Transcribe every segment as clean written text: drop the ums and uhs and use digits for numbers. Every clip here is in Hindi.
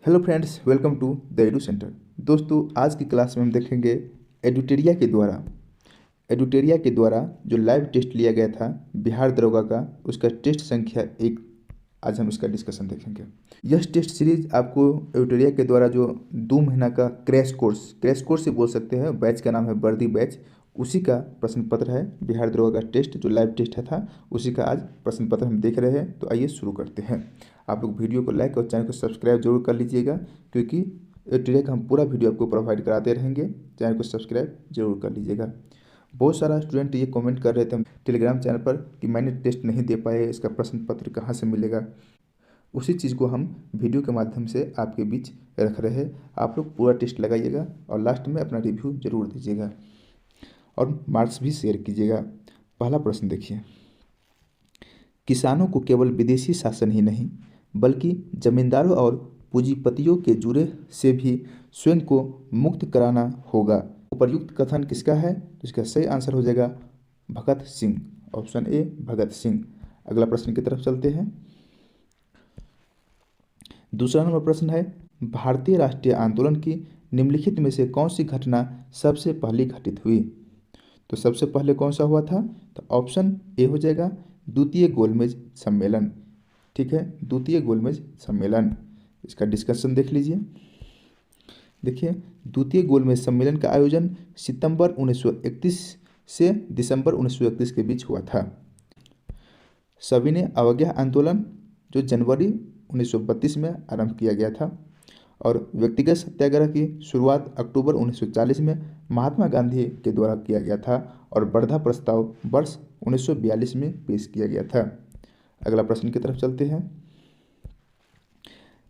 Hello friends, welcome to the Edu centre. दोस्तों, आज की क्लास में हम देखेंगे एडुटेरिया के द्वारा जो लाइव टेस्ट लिया गया था बिहार दरोगा का, उसका टेस्ट संख्या 1। आज हम इसका डिस्कशन देखेंगे। यह टेस्ट सीरीज आपको एडुटेरिया के द्वारा जो 2 महीना का क्रैश कोर्स ही बोल सकते हैं, बैच का नाम है वर्दी बैच, उसी का प्रश्न पत्र है। बिहार दरोगा का टेस्ट जो लाइव टेस्ट था उसी का आज प्रश्न पत्र हम देख रहे हैं। तो आइए शुरू करते हैं। आप लोग वीडियो को लाइक और चैनल को सब्सक्राइब जरूर कर लीजिएगा, क्योंकि एडुटेरिया का हम पूरा वीडियो आपको प्रोवाइड कराते रहेंगे। चैनल को सब्सक्राइब जरूर कर लीजिएगा। बहुत सारा स्टूडेंट ये कमेंट कर रहे थे टेलीग्राम चैनल पर कि मैंने टेस्ट नहीं दे पाए, इसका प्रश्न पत्र कहाँ से मिलेगा। उसी चीज़ को हम वीडियो के माध्यम से आपके बीच रख रहे हैं। आप लोग पूरा टेस्ट लगाइएगा और लास्ट में अपना रिव्यू जरूर दीजिएगा और मार्क्स भी शेयर कीजिएगा। पहला प्रश्न देखिए। किसानों को केवल विदेशी शासन ही नहीं बल्कि जमींदारों और पूंजीपतियों के जुड़े से भी स्वयं को मुक्त कराना होगा। उपर्युक्त कथन किसका है? तो इसका सही आंसर हो जाएगा भगत सिंह। Option A Bhagat Singh. अगला प्रश्न की तरफ चलते हैं। दूसरा नंबर प्रश्न है, भारतीय राष्ट्रीय आंदोलन की निम्नलिखित में से कौन सी घटना सबसे पहले घटित हुई? तो सबसे पहले कौन सा हुआ था? तो ऑप्शन ए हो जाएगा द्वितीय गोलमेज सम्मेलन। ठीक है, द्वितीय गोलमेज सम्मेलन। इसका डिस्कशन देख लीजिए। देखिए, द्वितीय गोलमेज सम्मेलन का आयोजन सितंबर 1931 से दिसंबर 1931 के बीच हुआ था। सविनय अवज्ञा आंदोलन जो जनवरी 1932 में आरंभ किया गया था और व्यक्तिगत सत्याग्रह की शुरुआत अक्टूबर 1940 में महात्मा गांधी के द्वारा किया गया था और वर्धा प्रस्ताव वर्ष 1942 में पेश किया गया था। अगला प्रश्न की तरफ चलते हैं।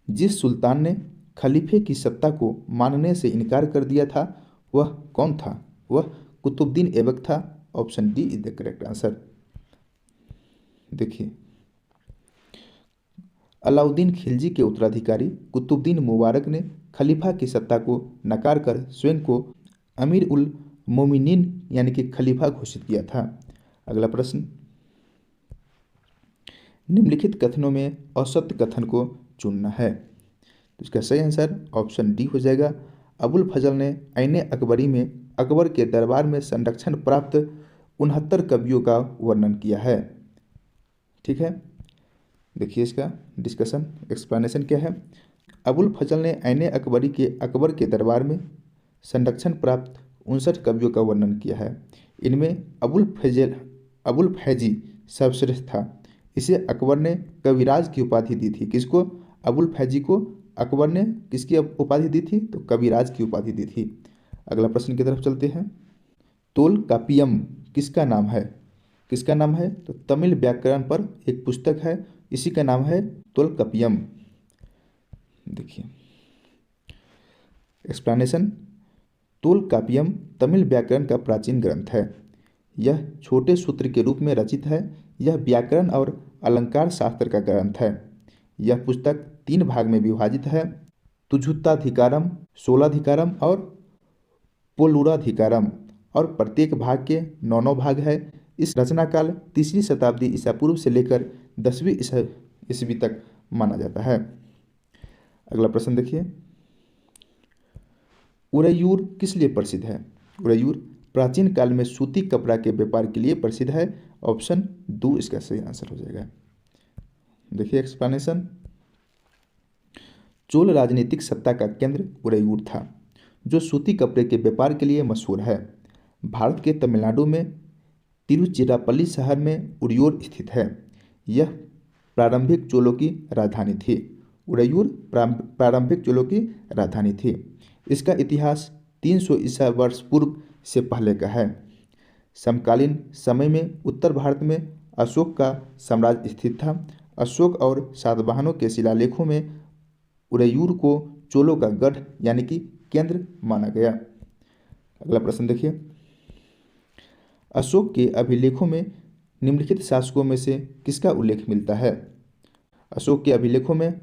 जिस सुल्तान ने खलीफे की सत्ता को मानने से इनकार कर दिया था वह कौन था? वह कुतुबुद्दीन ऐबक था। Option D is the correct answer. देखिए, अलाउद्दीन खिलजी के उत्तराधिकारी कुतुबुद्दीन मुबारक ने खलीफा की सत्ता को नकार कर स्वयं को अमीर उल मोमिनीन यानी कि खलीफा घोषित किया था। अगला प्रश्न, निम्नलिखित कथनों में असत्य कथन को चुनना है। तो इसका सही आंसर ऑप्शन डी हो जाएगा। अबुल फजल ने ऐन अकबरी में अकबर के दरबार में संरक्षण प्राप्त 69 कवियों का वर्णन किया है। ठीक है, देखिए इसका डिस्कशन एक्सप्लेनेशन क्या है। अबुल फजल ने ऐन अकबरी के अकबर के दरबार में संरक्षण प्राप्त 59 कवियों का वर्णन किया है। इनमें अबुल फैजी सर्वश्रेष्ठ था। इसे अकबर ने कविराज की उपाधि दी थी। किसको? अबुल फैजी को अकबर ने किसकी उपाधि दी थी? तो कविराज की उपाधि दी थी। अगला प्रश्न की तरफ चलते हैं। तोलकापियम किसका नाम है? किसका नाम है? तो तमिल व्याकरण पर एक पुस्तक है, इसी का नाम है तोलकापियम। देखिए एक्सप्लेनेशन। तोलकापियम तमिल व्याकरण का प्राचीन ग्रंथ है। यह छोटे सूत्र के रूप में रचित है। यह व्याकरण और अलंकार शास्त्र का ग्रंथ है। यह पुस्तक 3 भाग में विभाजित है, तुझुत्ताधिकारम, शोलाधिकारम और पोलुराधिकारम, और प्रत्येक भाग के 9 भाग है। इस रचना काल 3री शताब्दी ईसा पूर्व से लेकर 10वीं ईस्वी तक माना जाता है। अगला प्रश्न देखिए। उरैयूर किस लिए प्रसिद्ध है? उरैयूर प्राचीन काल में सूती कपड़ा के व्यापार के लिए प्रसिद्ध है। ऑप्शन दो इसका सही आंसर हो जाएगा। देखिए एक्सप्लेनेशन। चोल राजनीतिक सत्ता का केंद्र उरैयूर था, जो सूती कपड़े के व्यापार के लिए मशहूर है। भारत के तमिलनाडु में तिरुचिरापल्ली शहर में उरैयूर स्थित है। यह प्रारंभिक चोलों की राजधानी थी। उरैयूर प्रारंभिक चोलों की राजधानी थी। इसका इतिहास 300 ईसा वर्ष पूर्व से पहले का है। समकालीन समय में उत्तर भारत में अशोक का साम्राज्य स्थित था। अशोक और सातवाहनों के शिलालेखों में उरैयूर को चोलों का गढ़ यानी कि केंद्र माना गया। अगला प्रश्न देखिए। अशोक के अभिलेखों में निम्नलिखित शासकों में से किसका उल्लेख मिलता है? अशोक के अभिलेखों में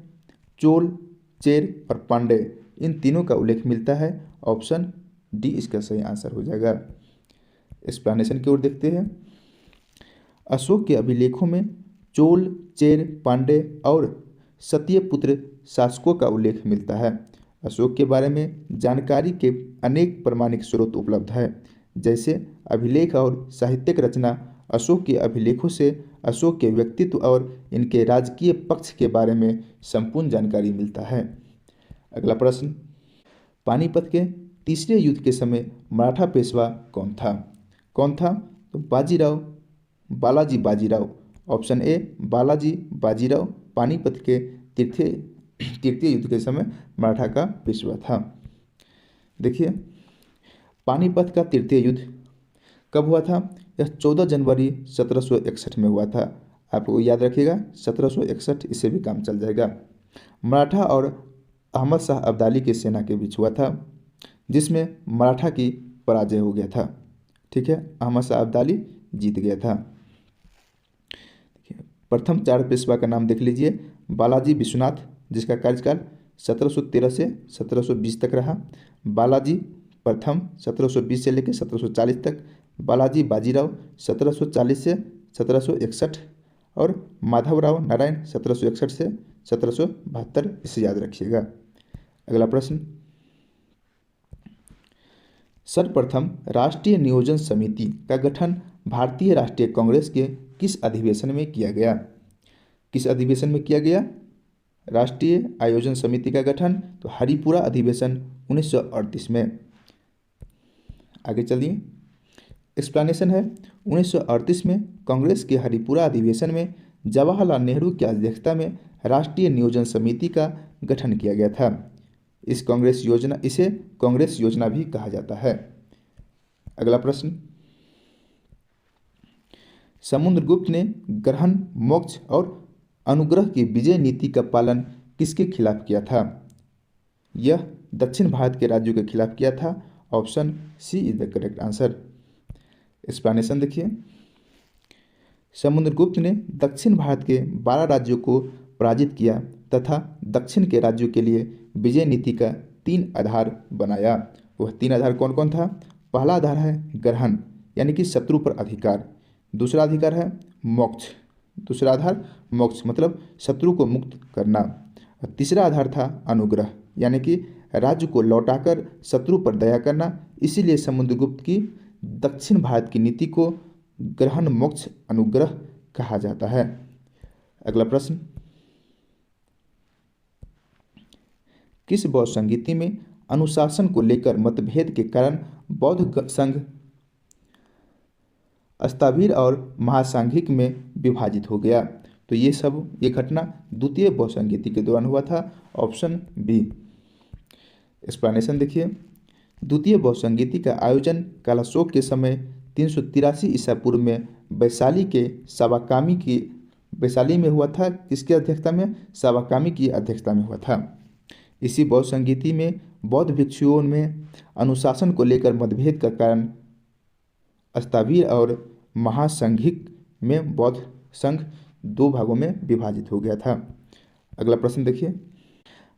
चोल, चेर और पांड्य इन तीनों का उल्लेख मिलता है। ऑप्शन डी इसका सही आंसर हो जाएगा। एक्सप्लेनेशन की ओर देखते हैं। अशोक के अभिलेखों में चोल, चेर, पांड्य और सत्यपुत्र शासकों का उल्लेख मिलता है। अशोक के बारे में जानकारी के अनेक प्रमाणिक स्रोत उपलब्ध है, जैसे अभिलेख और साहित्यिक रचना। अशोक के अभिलेखों से अशोक के व्यक्तित्व और इनके राजकीय पक्ष के बारे में संपूर्ण जानकारी मिलता है। अगला प्रश्न, पानीपत के तीसरे युद्ध के समय मराठा पेशवा कौन था? कौन था? तो बालाजी बाजीराव। ऑप्शन ए बालाजी बाजीराव पानीपत के तृतीय युद्ध के समय मराठा का पेशवा था। देखिए, पानीपत का तृतीय युद्ध कब हुआ था? यह 14 जनवरी 1761 में हुआ था। आपको याद रखिएगा 1761, इससे भी काम चल जाएगा। मराठा और अहमद शाह अब्दाली की सेना के बीच हुआ था, जिसमें मराठा की पराजय हो गया था। ठीक है, अहमद शाह अब्दाली जीत गया था। प्रथम 4 पेशवा का नाम देख लीजिए। बालाजी विश्वनाथ, जिसका कार्यकाल 1713 से 1720 तक रहा। बालाजी प्रथम 1720 से लेकर 1740 तक। बालाजी बाजीराव 1740 से 1761 और माधवराव नारायण 1761 से 1772। इसे याद रखिएगा। अगला प्रश्न, सर्वप्रथम राष्ट्रीय नियोजन समिति का गठन भारतीय राष्ट्रीय कांग्रेस के किस अधिवेशन में किया गया? किस अधिवेशन में किया गया राष्ट्रीय आयोजन समिति का गठन? तो हरिपुरा अधिवेशन 1938 में। आगे चलिए, एक्सप्लेनेशन है। 1938 में कांग्रेस के हरिपुरा अधिवेशन में जवाहरलाल नेहरू की अध्यक्षता में राष्ट्रीय नियोजन समिति का गठन किया गया था। इसे कांग्रेस योजना भी कहा जाता है। अगला प्रश्न, समुद्रगुप्त ने ग्रहण, मोक्ष और अनुग्रह की विजय नीति का पालन किसके खिलाफ किया था? यह दक्षिण भारत के राज्यों के खिलाफ किया था। Option C is the correct answer. Explanation देखिए, समुद्रगुप्त ने दक्षिण भारत के 12 राज्यों को पराजित किया तथा दक्षिण के राज्यों के लिए विजय नीति का 3 आधार बनाया। वह 3 आधार कौन कौन था? पहला आधार है ग्रहण, यानी कि शत्रु पर अधिकार। दूसरा अधिकार है मोक्ष। दूसरा आधार मोक्ष मतलब शत्रु को मुक्त करना। और तीसरा आधार था अनुग्रह, यानी कि राज्य को लौटाकर शत्रु पर दया करना। इसीलिए समुद्रगुप्त की दक्षिण भारत की नीति को ग्रहण, मोक्ष, अनुग्रह कहा जाता है। अगला प्रश्न, किस बौद्ध संगीति में अनुशासन को लेकर मतभेद के कारण बौद्ध संघ अष्टावीर और महासांघिक में विभाजित हो गया? तो ये घटना द्वितीय बौद्ध संगीति के दौरान हुआ था। Option B. एक्सप्लेनेशन देखिए, द्वितीय बौद्ध संगीति का आयोजन कालाशोक के समय 383 ईसा पूर्व में वैशाली में हुआ था। किसकी अध्यक्षता में? सावाकामी की अध्यक्षता में हुआ था। इसी बौद्ध संगीति में बौद्ध भिक्षुओं में अनुशासन को लेकर मतभेद का कारण अष्टावीर और महासंघिक में बौद्ध संघ 2 भागों में विभाजित हो गया था। अगला प्रश्न देखिए,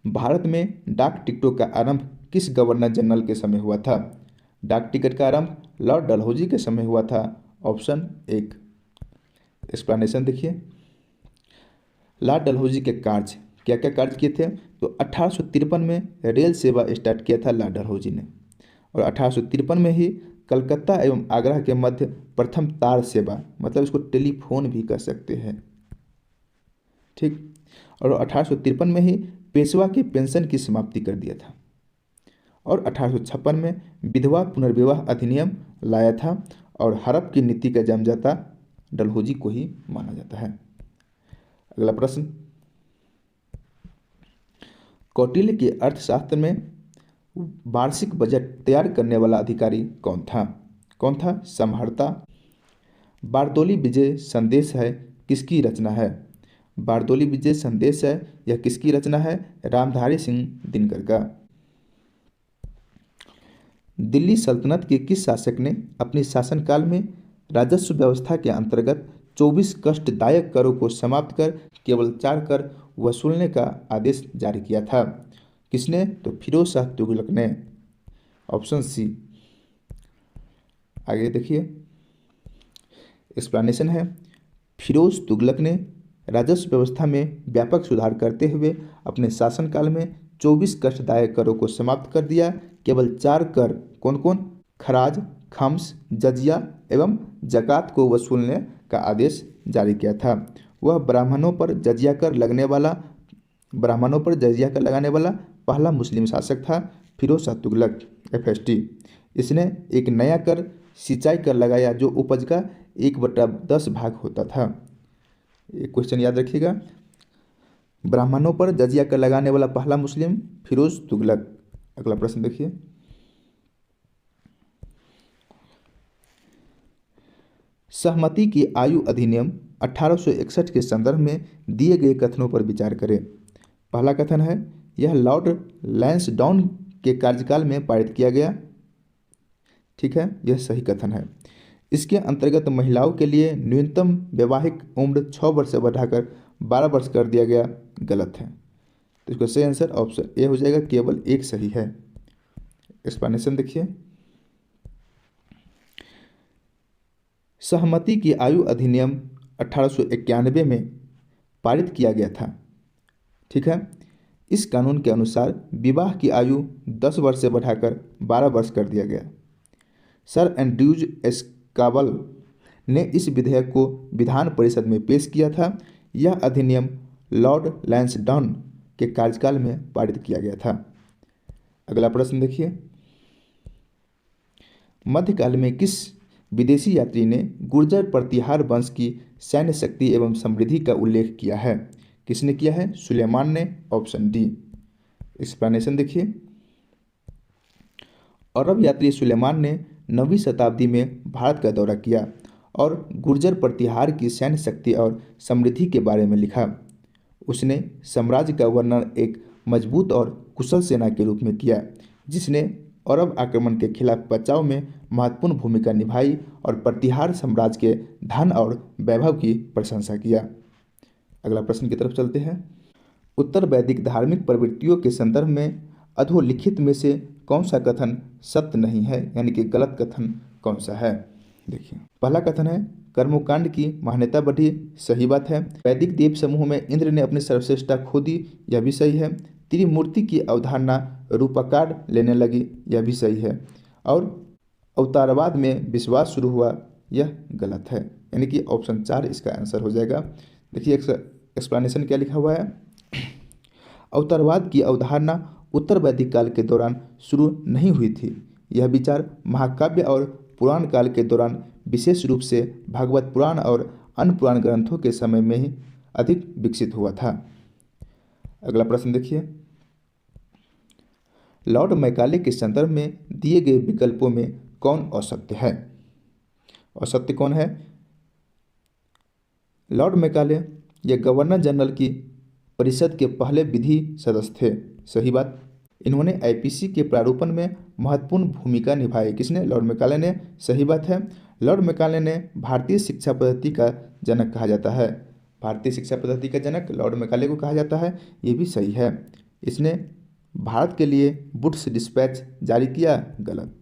भारत में डाक टिकटों का आरंभ किस गवर्नर जनरल के समय हुआ था? डाक टिकट का आरंभ लॉर्ड डलहौजी के समय हुआ था। ऑप्शन 1। एक्सप्लेनेशन देखिए, लॉर्ड डलहौजी के कार्य क्या क्या कार्य किए थे? तो 1853 में रेल सेवा स्टार्ट किया था लॉर्ड डलहौजी ने, और 1853 में ही कलकत्ता एवं आगरा के मध्य प्रथम तार सेवा, मतलब इसको टेलीफोन भी कह सकते हैं, ठीक। और 1853 में ही पेशवा के पेंशन की समाप्ति कर दिया था, और 1856 में विधवा पुनर्विवाह अधिनियम लाया था, और हड़प की नीति का जन्मदाता डलहौजी को ही माना जाता है। अगला प्रश्न, कौटिल्य के अर्थशास्त्र में वार्षिक बजट तैयार करने वाला अधिकारी कौन था? कौन था? समहर्ता। बारदौली विजय संदेश है किसकी रचना है? बारदौली विजय संदेश है यह किसकी रचना है? रामधारी सिंह दिनकर का। दिल्ली सल्तनत के किस शासक ने अपने शासनकाल में राजस्व व्यवस्था के अंतर्गत 24 कष्टदायक करों को समाप्त कर केवल 4 कर वसूलने का आदेश जारी किया था? किसने? तो फिरोज शाह तुगलक ने। Option C. आगे देखिए, एक्सप्लेनेशन है, फिरोज तुगलक ने राजस्व व्यवस्था में व्यापक सुधार करते हुए अपने शासनकाल में 24 कष्टदायक करों को समाप्त कर दिया। केवल 4 कर कौन कौन? खराज, खम्स, जजिया एवं जकात को वसूलने का आदेश जारी किया था। वह ब्राह्मणों पर जजिया कर लगाने वाला पहला मुस्लिम शासक था फिरोज शाह तुगलक FST। इसने एक नया कर सिंचाई कर लगाया जो उपज का 1/10 भाग होता था। एक क्वेश्चन याद रखिएगा, ब्राह्मणों पर जजिया कर लगाने वाला पहला मुस्लिम फिरोज तुगलक। अगला प्रश्न देखिए, सहमति की आयु अधिनियम 1861 के संदर्भ में दिए गए कथनों पर विचार करें। पहला कथन है, यह लॉर्ड लैंसडाउन के कार्यकाल में पारित किया गया। ठीक है, यह सही कथन है। इसके अंतर्गत महिलाओं के लिए न्यूनतम वैवाहिक उम्र 6 वर्ष से बढ़ाकर 12 वर्ष कर दिया गया। गलत है, तो इसका सही आंसर ऑप्शन ए हो जाएगा, केवल एक सही है। एक्सप्लेनेशन देखिए, सहमति की आयु अधिनियम 1891 में पारित किया गया था। ठीक है, इस कानून के अनुसार विवाह की आयु 10 वर्ष से बढ़ाकर 12 वर्ष कर दिया गया। सर एंड्रयूज एस्काबल ने इस विधेयक को विधान परिषद में पेश किया था। यह अधिनियम लॉर्ड लैंसडाउन के कार्यकाल में पारित किया गया था। अगला प्रश्न देखिए, मध्यकाल में किस विदेशी यात्री ने गुर्जर प्रतिहार वंश की सैन्य शक्ति एवं समृद्धि का उल्लेख किया है? किसने किया है? सुलेमान ने। Option D. एक्सप्लेनेशन देखिए, अरब यात्री सुलेमान ने 9वीं शताब्दी में भारत का दौरा किया और गुर्जर प्रतिहार की सैन्य शक्ति और समृद्धि के बारे में लिखा। उसने साम्राज्य का वर्णन एक मजबूत और कुशल सेना के रूप में किया जिसने अरब आक्रमण के खिलाफ बचाव में महत्वपूर्ण भूमिका निभाई और प्रतिहार साम्राज्य के धन और वैभव की प्रशंसा किया। अगला प्रश्न की तरफ चलते हैं। उत्तर वैदिक धार्मिक प्रवृत्तियों के संदर्भ में अधोलिखित में से कौन सा कथन सत्य नहीं है, यानी कि गलत कथन कौन सा है? देखिए, पहला कथन है, कर्मकांड की मान्यता बढ़ी। सही बात है। वैदिक देव समूह में इंद्र ने अपनी सर्वश्रेष्ठता खो दी। यह भी सही है। त्रिमूर्ति की अवधारणा रूपाकार लेने लगी। यह भी सही है। और अवतारवाद में विश्वास शुरू हुआ। यह गलत है, यानी कि ऑप्शन 4 इसका आंसर हो जाएगा। देखिए, एक्सप्लेनेशन क्या लिखा हुआ है। अवतारवाद की अवधारणा उत्तर वैदिक काल के दौरान शुरू नहीं हुई थी। यह विचार महाकाव्य और पुराण काल के दौरान, विशेष रूप से भागवत पुराण और अन्य पुराण ग्रंथों के समय में ही अधिक विकसित हुआ था। अगला प्रश्न देखिए, लॉर्ड मैकाले के संदर्भ में दिए गए विकल्पों में कौन असत्य है? असत्य कौन है? लॉर्ड मैकाले ये गवर्नर जनरल की परिषद के पहले विधि सदस्य थे। सही बात। इन्होंने आईपीसी के प्रारूपण में महत्वपूर्ण भूमिका निभाई। किसने? लॉर्ड मैकाले ने। सही बात है। लॉर्ड मैकाले ने भारतीय शिक्षा पद्धति का जनक कहा जाता है। भारतीय शिक्षा पद्धति का जनक लॉर्ड मैकाले को कहा जाता है। ये भी सही है। इसने भारत के लिए वुड्स डिस्पैच जारी किया। गलत,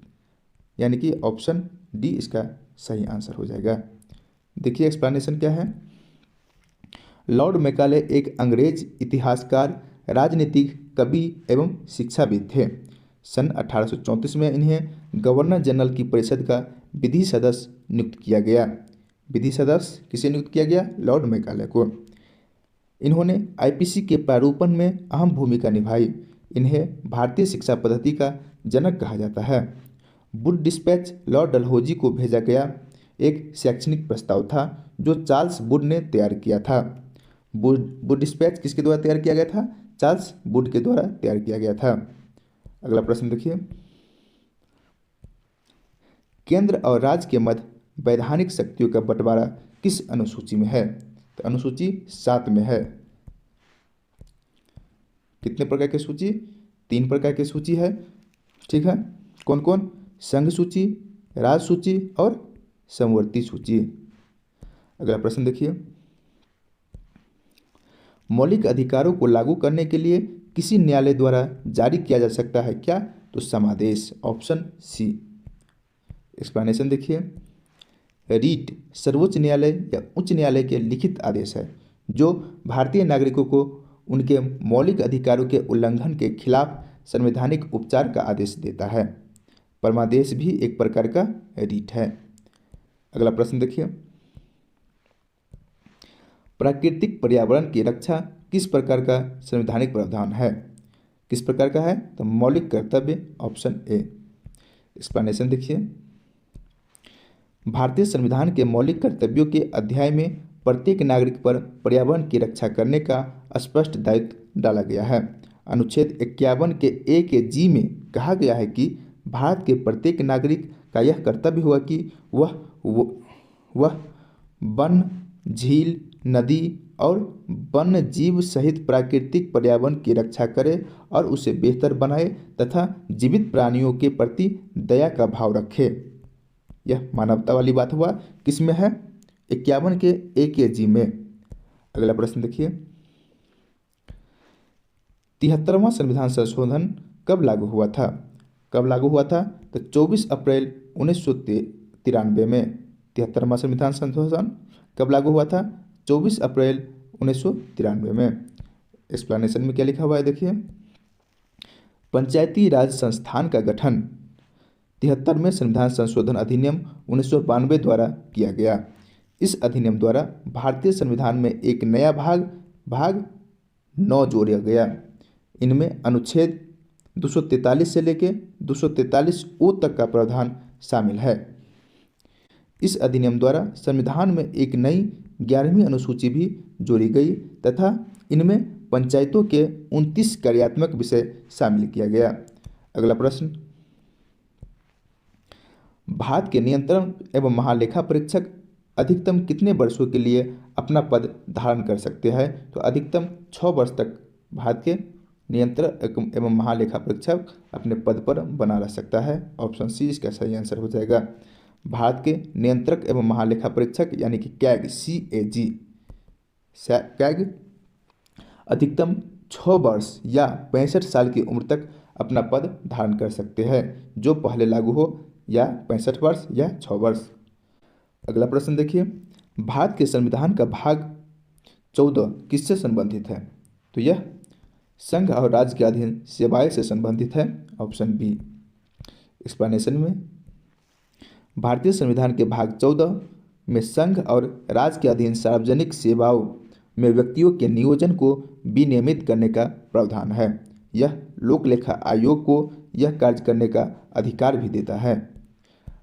यानी कि ऑप्शन डी इसका सही आंसर हो जाएगा। देखिए, एक्सप्लेनेशन क्या है। लॉर्ड मैकाले एक अंग्रेज इतिहासकार, राजनीतिक, कवि एवं शिक्षाविद थे। सन 1834 में इन्हें गवर्नर जनरल की परिषद का विधि सदस्य नियुक्त किया गया। विधि सदस्य किसे नियुक्त किया गया? लॉर्ड मैकाले को। इन्होंने आईपीसी के प्रारूपण में अहम भूमिका निभाई। इन्हें भारतीय शिक्षा पद्धति का जनक कहा जाता है। वुड डिस्पैच लॉर्ड डलहौजी को भेजा गया एक शैक्षणिक प्रस्ताव था जो चार्ल्स वुड ने तैयार किया था। वुड डिस्पैच किसके द्वारा तैयार किया गया था? चार्ल्स वुड के द्वारा तैयार किया गया था। अगला प्रश्न देखिए, केंद्र और राज्य के मध्य वैधानिक शक्तियों का बंटवारा किस अनुसूची में है? तो अनुसूची 7 में है। कितने प्रकार की सूची? 3 प्रकार की सूची है। ठीक है, कौन कौन? संघ सूची, राज सूची और समवर्ती सूची। अगला प्रश्न देखिए, मौलिक अधिकारों को लागू करने के लिए किसी न्यायालय द्वारा जारी किया जा सकता है क्या? तो समादेश। Option C. एक्सप्लेनेशन देखिए, रीट सर्वोच्च न्यायालय या उच्च न्यायालय के लिखित आदेश है जो भारतीय नागरिकों को उनके मौलिक अधिकारों के उल्लंघन के खिलाफ संवैधानिक उपचार का आदेश देता है। परमादेश भी एक प्रकार का रीट है। अगला प्रश्न देखिए, प्राकृतिक पर्यावरण की रक्षा किस प्रकार का संवैधानिक प्रावधान है? किस प्रकार का है? तो मौलिक कर्तव्य, ऑप्शन ए। एक्सप्लेनेशन देखिए, भारतीय संविधान के मौलिक कर्तव्यों के अध्याय में प्रत्येक नागरिक पर पर्यावरण की रक्षा करने का स्पष्ट दायित्व डाला गया है। अनुच्छेद 51 के ए के जी में कहा गया है कि भारत के प्रत्येक नागरिक का यह कर्तव्य हुआ कि वह वन, झील, नदी और वन्य जीव सहित प्राकृतिक पर्यावरण की रक्षा करे और उसे बेहतर बनाए तथा जीवित प्राणियों के प्रति दया का भाव रखे। यह मानवता वाली बात हुआ, किसमें है? 51 के ए के जी में। अगला प्रश्न देखिए, 73वां संविधान संशोधन कब लागू हुआ था? कब लागू हुआ था? तो 24 अप्रैल 1993 में। 73वां संविधान संशोधन कब लागू हुआ था? 24 अप्रैल 1993 में। एक्सप्लेनेशन में क्या लिखा हुआ है देखिए, पंचायती राज संस्थान का गठन 73वें संविधान संशोधन अधिनियम 1992 द्वारा किया गया। इस अधिनियम द्वारा भारतीय संविधान में एक नया भाग 9 जोड़ा गया। इनमें अनुच्छेद 243 से लेकर 243 ओ तक का प्रावधान शामिल है। इस अधिनियम द्वारा संविधान में एक नई 11वीं अनुसूची भी जोड़ी गई तथा इनमें पंचायतों के 29 कार्यात्मक विषय शामिल किया गया। अगला प्रश्न, भारत के नियंत्रण एवं महालेखा परीक्षक अधिकतम कितने वर्षों के लिए अपना पद धारण कर सकते हैं? तो अधिकतम 6 वर्ष तक भारत के नियंत्रक एवं महालेखा परीक्षक अपने पद पर बना रह सकता है। ऑप्शन सी इसका सही आंसर हो जाएगा। भारत के नियंत्रक एवं महालेखा परीक्षक यानी कि कैग, कैग अधिकतम 6 वर्ष या 65 साल की उम्र तक अपना पद धारण कर सकते हैं, जो पहले लागू हो, या 65 वर्ष या 6 वर्ष। अगला प्रश्न देखिए, भारत के संविधान का भाग 14 किससे संबंधित है? तो यह संघ और राज्य के अधीन सेवाएं से संबंधित है। Option B. एक्सप्लेनेशन में, भारतीय संविधान के भाग 14 में संघ और राज्य के अधीन सार्वजनिक सेवाओं में व्यक्तियों के नियोजन को विनियमित करने का प्रावधान है। यह लोक लेखा आयोग को यह कार्य करने का अधिकार भी देता है।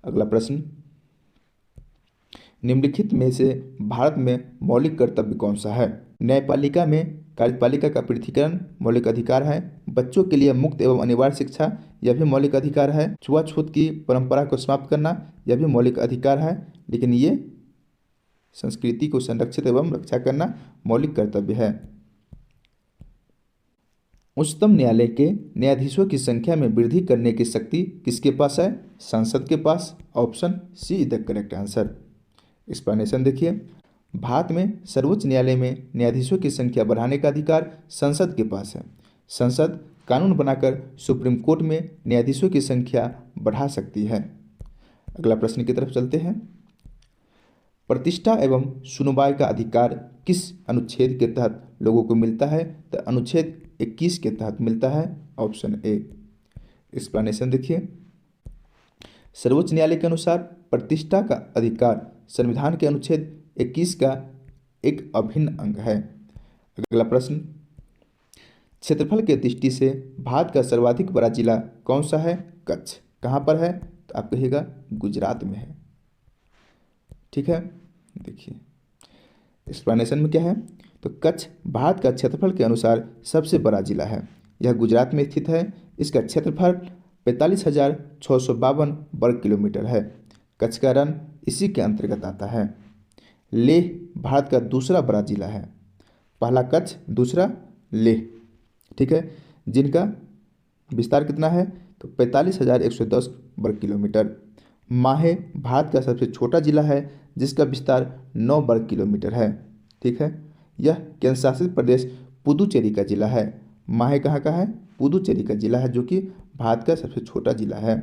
अगला प्रश्न, निम्नलिखित में से भारत में मौलिक कर्तव्य कौन सा है? न्यायपालिका में कार्यपालिका का पृथकीकरण मौलिक अधिकार है। बच्चों के लिए मुक्त एवं अनिवार्य शिक्षा, यह भी मौलिक अधिकार है। छुआछूत की परंपरा को समाप्त करना, यह भी मौलिक अधिकार है, लेकिन ये संस्कृति को संरक्षित एवं रक्षा करना मौलिक कर्तव्य है। उच्चतम न्यायालय के न्यायाधीशों की संख्या में वृद्धि करने की शक्ति किसके पास है? संसद के पास। Option C is the correct answer. Explanation देखिए, भारत में सर्वोच्च न्यायालय में न्यायाधीशों की संख्या बढ़ाने का अधिकार संसद के पास है। संसद कानून बनाकर सुप्रीम कोर्ट में न्यायाधीशों की संख्या बढ़ा सकती है। अगला प्रश्न की तरफ चलते हैं, प्रतिष्ठा एवं सुनवाई का अधिकार किस अनुच्छेद के तहत लोगों को मिलता है? तो अनुच्छेद 21 के तहत मिलता है। Option A. एक्सप्लेनेशन देखिए, सर्वोच्च न्यायालय के अनुसार प्रतिष्ठा का अधिकार संविधान के अनुच्छेद 21 का एक अभिन्न अंग है। अगला प्रश्न, क्षेत्रफल के दृष्टि से भारत का सर्वाधिक बड़ा जिला कौन सा है? कच्छ। कहाँ पर है? तो आप कहिएगा गुजरात में है। ठीक है, देखिए एक्सप्लेनेशन में क्या है, तो कच्छ भारत का क्षेत्रफल के अनुसार सबसे बड़ा जिला है। यह गुजरात में स्थित है। इसका क्षेत्रफल 45,652 वर्ग किलोमीटर है। कच्छ का रण इसी के अंतर्गत आता है। लेह भारत का दूसरा बड़ा जिला है। पहला कच्छ, दूसरा लेह। ठीक है, जिनका विस्तार कितना है? तो 45,110 वर्ग किलोमीटर। माहे भारत का सबसे छोटा जिला है, जिसका विस्तार 9 वर्ग किलोमीटर है। ठीक है, यह केंद्र शासित प्रदेश पुदुचेरी का जिला है। माहे कहाँ का है? पुदुचेरी का जिला है, जो कि भारत का सबसे छोटा जिला है।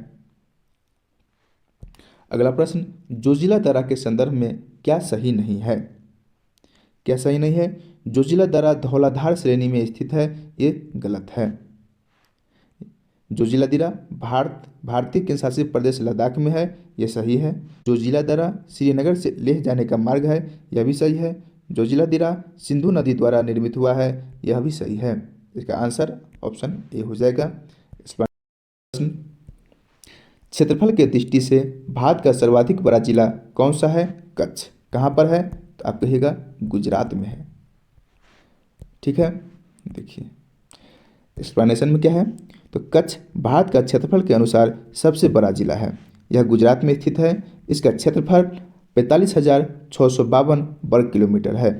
अगला प्रश्न, जोजिला दर्रा के संदर्भ में क्या सही नहीं है? क्या सही नहीं है? जोजिला दर्रा धौलाधार श्रेणी में स्थित है, ये गलत है। जोजिला दर्रा भारतीय केंद्र शासित प्रदेश लद्दाख में है, यह सही है। जोजिला दर्रा श्रीनगर से लेह जाने का मार्ग है, यह भी सही है। जोजिला दर्रा सिंधु नदी द्वारा निर्मित हुआ है, यह भी सही है। इसका आंसर ऑप्शन ए हो जाएगा। क्षेत्रफल की दृष्टि से भारत का सर्वाधिक बड़ा जिला कौन सा है? कच्छ। कहाँ पर है? तो आप कहिएगा गुजरात में है। ठीक है, देखिए एक्सप्लेनेशन में क्या है, तो कच्छ भारत का क्षेत्रफल के अनुसार सबसे बड़ा जिला है। यह गुजरात में स्थित है। इसका क्षेत्रफल 45,652 वर्ग किलोमीटर है।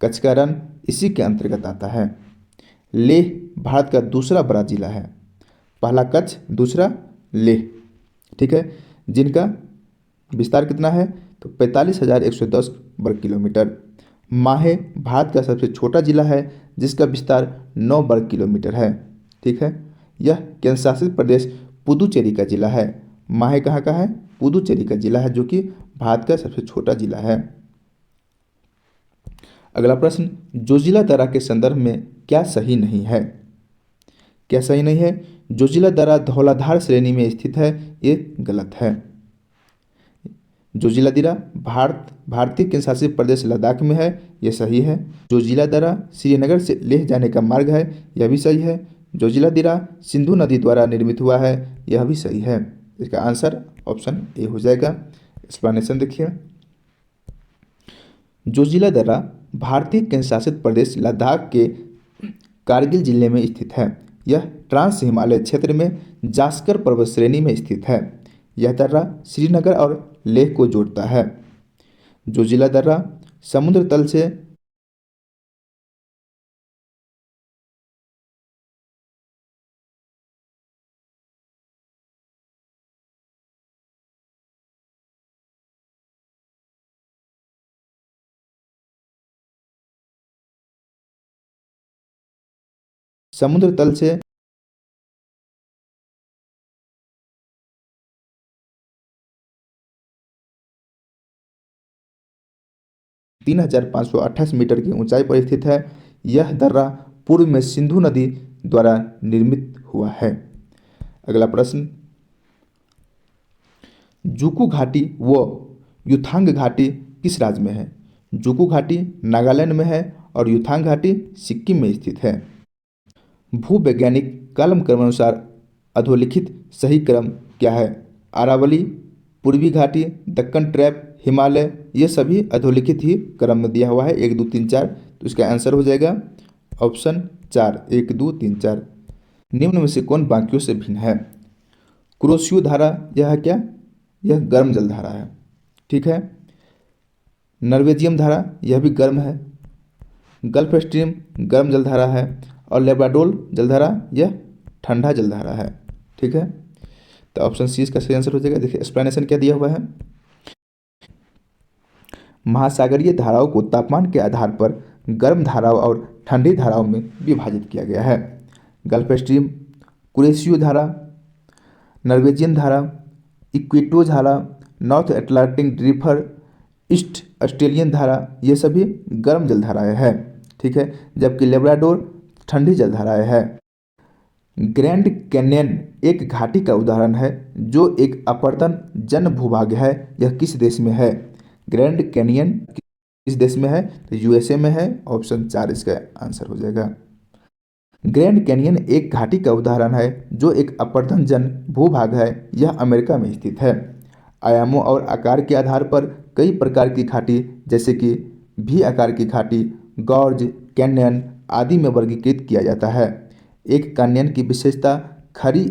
कच्छ का रण इसी के अंतर्गत आता है। लेह भारत का दूसरा बड़ा जिला है। पहला कच्छ, दूसरा लेह। ठीक है, जिनका विस्तार कितना है? तो 45,110 वर्ग किलोमीटर। माहे भारत का सबसे छोटा जिला है, जिसका विस्तार 9 वर्ग किलोमीटर है। ठीक है, यह केंद्र शासित प्रदेश पुदुचेरी का जिला है। माहे कहाँ का है? पुदुचेरी का जिला है, जो कि भारत का सबसे छोटा जिला है। अगला प्रश्न, जोजिला दर्रा के संदर्भ में क्या सही नहीं है? क्या सही नहीं है? जोजिला दर्रा धौलाधार श्रेणी में स्थित है, ये गलत है। जोजिला दर्रा भारतीय केंद्र शासित प्रदेश लद्दाख में है, यह सही है। जोजिला दर्रा श्रीनगर से लेह जाने का मार्ग है, यह भी सही है। जोजिला दर्रा सिंधु नदी द्वारा निर्मित हुआ है, यह भी सही है। इसका आंसर ऑप्शन ए हो जाएगा। एक्सप्लेनेशन देखिए, जोजिला दर्रा भारतीय केंद्र शासित प्रदेश लद्दाख के कारगिल जिले में स्थित है। यह ट्रांस हिमालय क्षेत्र में जास्कर पर्वत श्रेणी में स्थित है। यह दर्रा श्रीनगर और लेह को जोड़ता है। जोजिला दर्रा समुद्र तल से समुद्र तल से 3,528 मीटर की ऊंचाई पर स्थित है। यह दर्रा पूर्व में सिंधु नदी द्वारा निर्मित हुआ है। अगला प्रश्न, जुकू घाटी व युथांग घाटी किस राज्य में है? जुकू घाटी नागालैंड में है और युथांग घाटी सिक्किम में स्थित है। भूवैज्ञानिक कालम क्रमानुसार अधोलिखित सही क्रम क्या है? अरावली, पूर्वी घाटी, दक्कन ट्रैप, हिमालय, ये सभी अधोलिखित ही क्रम में दिया हुआ है, 1 2 3 4। तो इसका आंसर हो जाएगा ऑप्शन 4, 1 2 3 4। निम्न में से कौन बाकियों से भिन्न है? कुरोशियो धारा, यह है क्या? यह गर्म जल धारा है। ठीक है, नॉर्वेजियम धारा, यह भी गर्म है। गल्फ स्ट्रीम गर्म जलधारा है और लेब्राडोर जलधारा यह ठंडा जलधारा है। ठीक है, तो ऑप्शन सी इसका सही आंसर हो जाएगा। देखिए एक्सप्लेनेशन क्या दिया हुआ है, महासागरीय धाराओं को तापमान के आधार पर गर्म धाराओं और ठंडी धाराओं में विभाजित किया गया है। गल्फ स्ट्रीम, कुरेशियो धारा, नॉर्वेजियन धारा, इक्वेटो धारा, north Atlantic river, east Australian धारा, ये सभी गर्म जलधाराएं हैं। ठीक है, जबकि लेब्राडोर ठंडी जलधाराएं है। ग्रैंड कैन्यन एक घाटी का उदाहरण है जो एक अपरदन जन भूभाग है। यह किस देश में है? ग्रैंड कैनियन किस देश में है? तो यूएसए में है। ऑप्शन 4 इसका आंसर हो जाएगा। ग्रैंड कैनियन एक घाटी का उदाहरण है जो एक अपरदन जन भूभाग है। यह अमेरिका में स्थित है। आयामों और आकार के आधार पर कई प्रकार की घाटी जैसे कि भी आकार की घाटी, गॉर्ज, कैन्यन आदि में वर्गीकृत किया जाता है। एक कैन्यन की विशेषता खड़ी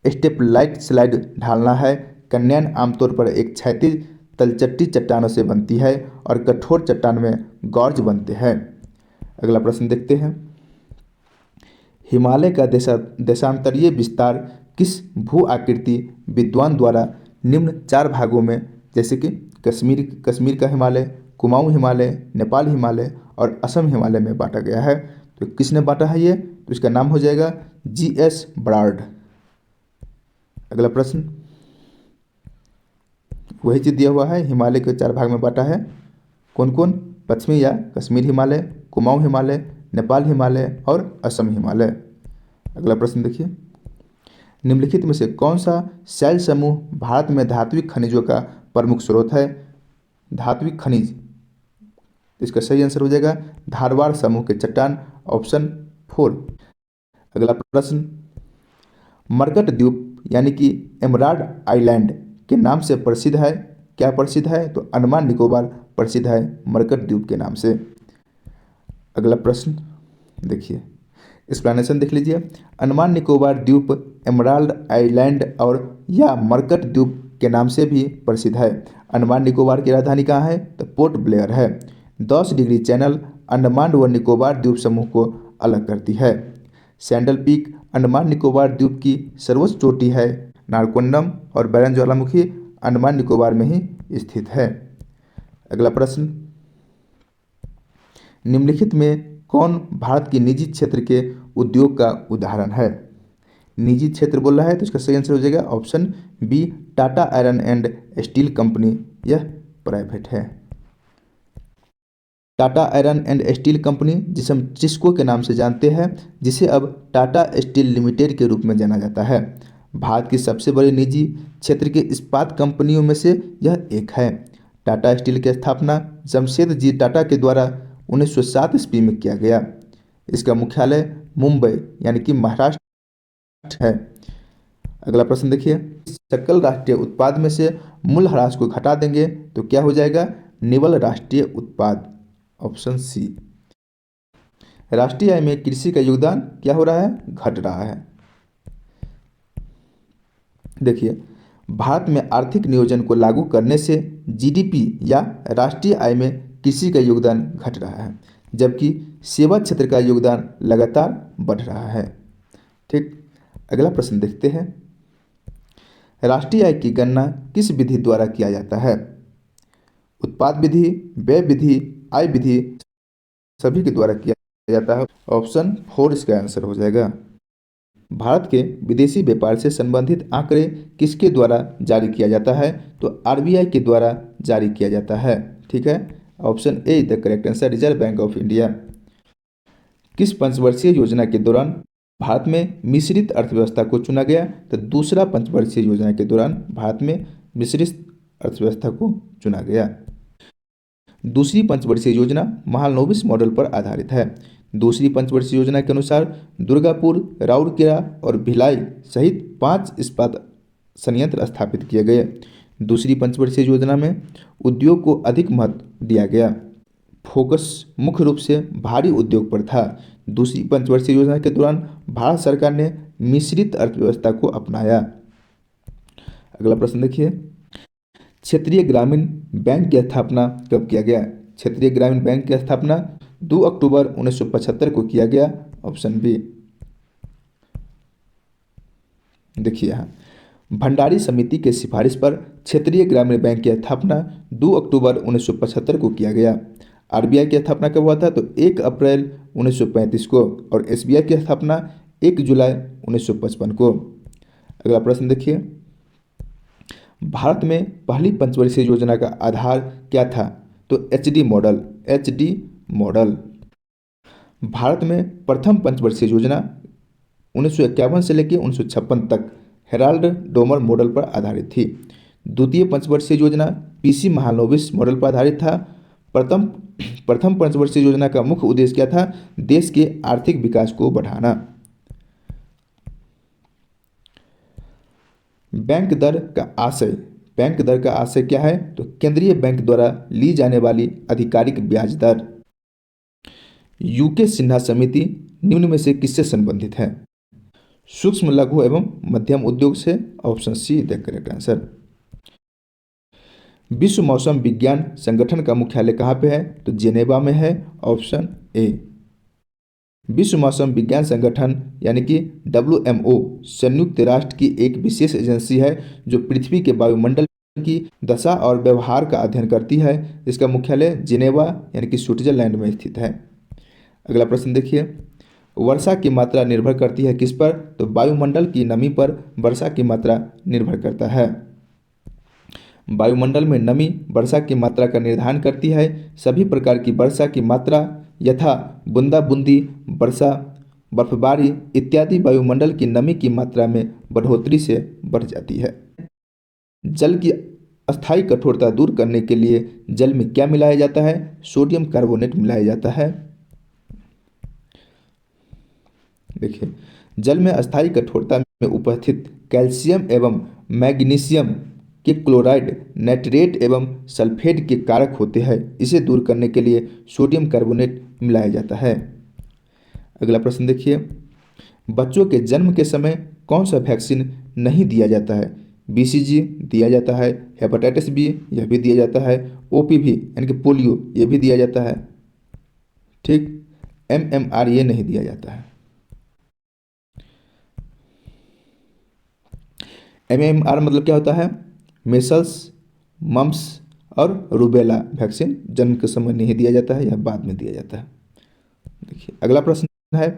स्टेपलाइट स्लाइड ढालना है। कैन्यन आमतौर पर एक क्षैतिज तलचट्टी चट्टानों से बनती है और कठोर चट्टान में गॉर्ज बनते हैं। अगला प्रश्न देखते हैं, हिमालय का देशांतरीय विस्तार किस भू आकृति विद्वान द्वारा निम्न 4 भागों में जैसे कि कश्मीर का हिमालय, कुमाऊं हिमालय, नेपाल हिमालय और असम हिमालय में बांटा गया है? तो किसने बांटा है ये? तो इसका नाम हो जाएगा जीएस ब्रार्ड। अगला प्रश्न, वही चीज दिया हुआ है, हिमालय के 4 भाग में बांटा है, कौन कौन? पश्चिमी या कश्मीर हिमालय, कुमाऊं हिमालय, नेपाल हिमालय और असम हिमालय। अगला प्रश्न देखिए, निम्नलिखित में से कौन सा शैल समूह भारत में धात्विक खनिजों का प्रमुख स्रोत है? धात्विक खनिज, इसका सही आंसर हो जाएगा धारवाड़ समूह के चट्टान, ऑप्शन 4। अगला प्रश्न, मरकट द्वीप यानी कि एमराल्ड आइलैंड के नाम से प्रसिद्ध है, क्या प्रसिद्ध है? तो अंडमान निकोबार प्रसिद्ध है मरकट द्वीप के नाम से। अगला प्रश्न देखिए, एक्सप्लेनेशन देख लीजिए। अंडमान निकोबार द्वीप एमराल्ड आइलैंड और या मरकट द्वीप के नाम से भी प्रसिद्ध है। अंडमान निकोबार की राजधानी कहाँ है? तो पोर्ट ब्लेयर है। 10 डिग्री चैनल अंडमान व निकोबार द्वीप समूह को अलग करती है। सैंडल पीक अंडमान निकोबार द्वीप की सर्वोच्च चोटी है। नारकोंडम और बैरन ज्वालामुखी अंडमान निकोबार में ही स्थित है। अगला प्रश्न, निम्नलिखित में कौन भारत की निजी क्षेत्र के उद्योग का उदाहरण है? निजी क्षेत्र बोल रहा है तो इसका सही आंसर हो जाएगा option B, Tata iron and steel company, यह प्राइवेट है। Tata iron and steel company, जिसे हम टिस्को के नाम से जानते हैं, जिसे अब टाटा स्टील लिमिटेड के रूप में जाना जाता है, भारत की सबसे बड़ी निजी क्षेत्र के इस्पात कंपनियों में से यह एक है। टाटा स्टील की स्थापना जमशेद जी टाटा के द्वारा 1907 ईस्वी में किया गया। इसका मुख्यालय मुंबई यानी कि महाराष्ट्र है। अगला प्रश्न देखिए, सकल राष्ट्रीय उत्पाद में से मूल्यह्रास को घटा देंगे तो क्या हो जाएगा? निवल राष्ट्रीय उत्पाद, ऑप्शन सी। राष्ट्रीय आय में कृषि का योगदान क्या हो रहा है? घट रहा है। देखिए, भारत में आर्थिक नियोजन को लागू करने से जीडीपी या राष्ट्रीय आय में कृषि का योगदान घट रहा है, जबकि सेवा क्षेत्र का योगदान लगातार बढ़ रहा है। ठीक, अगला प्रश्न देखते हैं, राष्ट्रीय आय की गणना किस विधि द्वारा किया जाता है? उत्पाद विधि, व्यय विधि, आय विधि, सभी के द्वारा किया जाता है। ऑप्शन 4 इसका आंसर हो जाएगा। भारत के विदेशी व्यापार से संबंधित आंकड़े किसके द्वारा जारी किया जाता है? तो आरबीआई के द्वारा जारी किया जाता है। ठीक है, option A is the correct answer, reserve bank of India. किस पंचवर्षीय योजना के दौरान भारत में मिश्रित अर्थव्यवस्था को चुना गया? तो दूसरा पंचवर्षीय योजना के दौरान भारत में मिश्रित अर्थव्यवस्था को चुना गया। दूसरी पंचवर्षीय योजना महालनोबिस मॉडल पर आधारित है। दूसरी पंचवर्षीय योजना के अनुसार दुर्गापुर, राउरकेला और भिलाई सहित 5 इस्पात संयंत्र स्थापित किए गए। दूसरी पंचवर्षीय योजना में उद्योग को अधिक महत्व दिया गया, फोकस मुख्य रूप से भारी उद्योग पर था। दूसरी पंचवर्षीय योजना के दौरान भारत सरकार ने मिश्रित अर्थव्यवस्था को अपनाया। अगला प्रश्न देखिए, क्षेत्रीय ग्रामीण बैंक की स्थापना कब किया गया? क्षेत्रीय ग्रामीण बैंक की स्थापना 2 अक्टूबर 1975 को किया गया, ऑप्शन बी। देखिए यहाँ भंडारी समिति के सिफारिश पर क्षेत्रीय ग्रामीण बैंक की स्थापना 2 अक्टूबर 1975 को किया गया। आरबीआई की स्थापना कब हुआ था? तो 1 अप्रैल 1935 को, और एसबीआई की स्थापना 1 जुलाई 1955 को। अगला प्रश्न देखिए, भारत में पहली पंचवर्षीय योजना का आधार क्या था? तो HD model, HD model. Bharat में प्रथम पंचवर्षीय योजना 1951 से लेकर 1956 तक हेराल्ड डोमर मॉडल पर आधारित थी। द्वितीय पंचवर्षीय योजना पीसी महालनोबिस मॉडल पर आधारित था। प्रथम पंचवर्षीय योजना का मुख्य उद्देश्य क्या था? देश के आर्थिक विकास को बढ़ाना। बैंक दर का आशय क्या है? तो केंद्रीय बैंक द्वारा ली जाने वाली आधिकारिक ब्याज दर। यूके सिन्हा समिति निम्न में से किससे संबंधित है? सूक्ष्म लघु एवं मध्यम उद्योग से, option see the correct answer. विश्व मौसम विज्ञान संगठन का मुख्यालय कहाँ पे है? तो जेनेवा में है, ऑप्शन ए। विश्व मौसम विज्ञान संगठन यानी कि WMO संयुक्त राष्ट्र की एक विशेष एजेंसी है जो पृथ्वी के वायुमंडल की दशा और व्यवहार का अध्ययन करती है। इसका मुख्यालय जिनेवा यानी कि स्विट्जरलैंड में स्थित है। अगला प्रश्न देखिए, वर्षा की मात्रा निर्भर करती है किस पर? तो वायुमंडल की नमी पर वर्षा की मात्रा निर्भर करता है। वायुमंडल में नमी वर्षा की मात्रा का निर्धारण करती है। सभी प्रकार की वर्षा की मात्रा यथा बूंदा बूंदी वर्षा, बर्फबारी इत्यादि वायुमंडल की नमी की मात्रा में बढ़ोतरी से बढ़ जाती है। जल की अस्थायी कठोरता दूर करने के लिए जल में क्या मिलाया जाता है? सोडियम कार्बोनेट मिलाया जाता है। देखिए, जल में अस्थायी कठोरता में उपस्थित कैल्शियम एवं मैग्नीशियम के क्लोराइड नाइट्रेट एवं सल्फेट के कारक होते हैं। इसे दूर करने के लिए सोडियम कार्बोनेट मिलाया जाता है। अगला प्रश्न देखिए, बच्चों के जन्म के समय कौन सा वैक्सीन नहीं दिया जाता है? बीसीजी दिया जाता है, हेपेटाइटिस बी यह भी दिया जाता है, ओपीवी यानी कि पोलियो यह भी दिया जाता है। ठीक, एमएमआर ये नहीं दिया जाता है। एमएमआर मतलब क्या होता है? मेसल्स, मम्प्स और रूबेला वैक्सीन जन्म के समय नहीं दिया जाता है, यह बाद में दिया जाता है। देखिए, अगला प्रश्न है,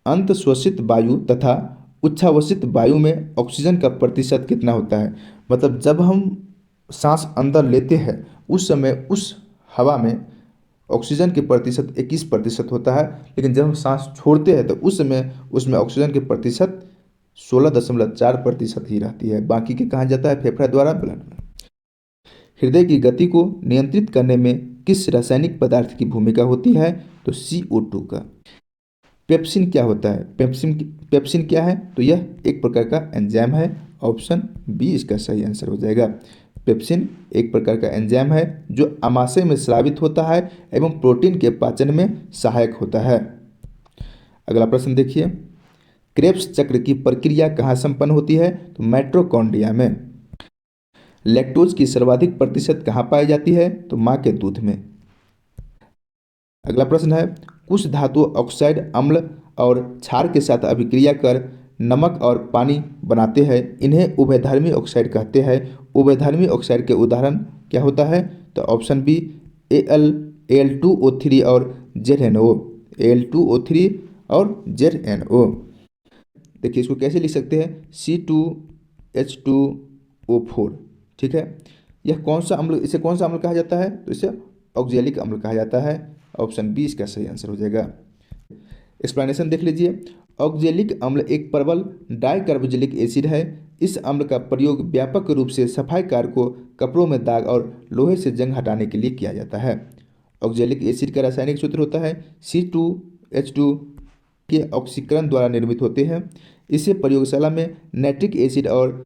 अंतःश्वसित वायु तथा उच्छ्वसित वायु में ऑक्सीजन का प्रतिशत कितना होता है? मतलब जब हम सांस अंदर लेते हैं उस समय उस हवा में ऑक्सीजन के प्रतिशत 21% होता है, लेकिन जब हम सांस छोड़ते हैं तो उस समय उसमें ऑक्सीजन के प्रतिशत 16.4% ही रहती है। बाकी के कहाँ जाता है? फेफड़ा द्वारा ब्लड में। हृदय की गति को नियंत्रित करने में किस रासायनिक पदार्थ की भूमिका होती है? तो CO2 का। पेप्सिन क्या होता है? पेप्सिन क्या है? तो यह एक प्रकार का एंजाइम है। ऑप्शन बी इसका सही आंसर हो जाएगा। पेप्सिन एक प्रकार का एंजाइम है जो आमाशय में स्रावित होता है एवं प्रोटीन के पाचन में सहायक होता है। अगला प्रश्न देखिए, क्रेब्स चक्र की प्रक्रिया कहाँ संपन्न होती है? तो माइटोकॉन्ड्रिया में। लैक्टोज की सर्वाधिक प्रतिशत कहाँ पाई जाती है? तो माँ के दूध में। अगला प्रश्न है, कुछ धातु ऑक्साइड अम्ल और क्षार के साथ अभिक्रिया कर नमक और पानी बनाते हैं, इन्हें उभयधर्मी ऑक्साइड कहते हैं। उभयधर्मी ऑक्साइड के उदाहरण क्या होता है? तो ऑप्शन बी Al2O3 और ZNO। Al2O3 और ZNO। देखिए, इसको कैसे लिख सकते हैं? C2H2O4। ठीक है, यह कौन सा अम्ल, इसे कौन सा अम्ल कहा जाता है? तो इसे ऑक्जेलिक अम्ल कहा जाता है। ऑप्शन बी इसका सही आंसर हो जाएगा। एक्सप्लेनेशन देख लीजिए, ऑक्जेलिक अम्ल एक प्रबल डाइकार्बोक्जिलिक एसिड है। इस अम्ल का प्रयोग व्यापक रूप से सफाई कारकों, कपड़ों में दाग और लोहे से जंग हटाने के लिए किया जाता है। ऑक्जेलिक एसिड का रासायनिक सूत्र होता है C2H2 के ऑक्सीकरण द्वारा निर्मित होते हैं। इसे प्रयोगशाला में नाइट्रिक एसिड और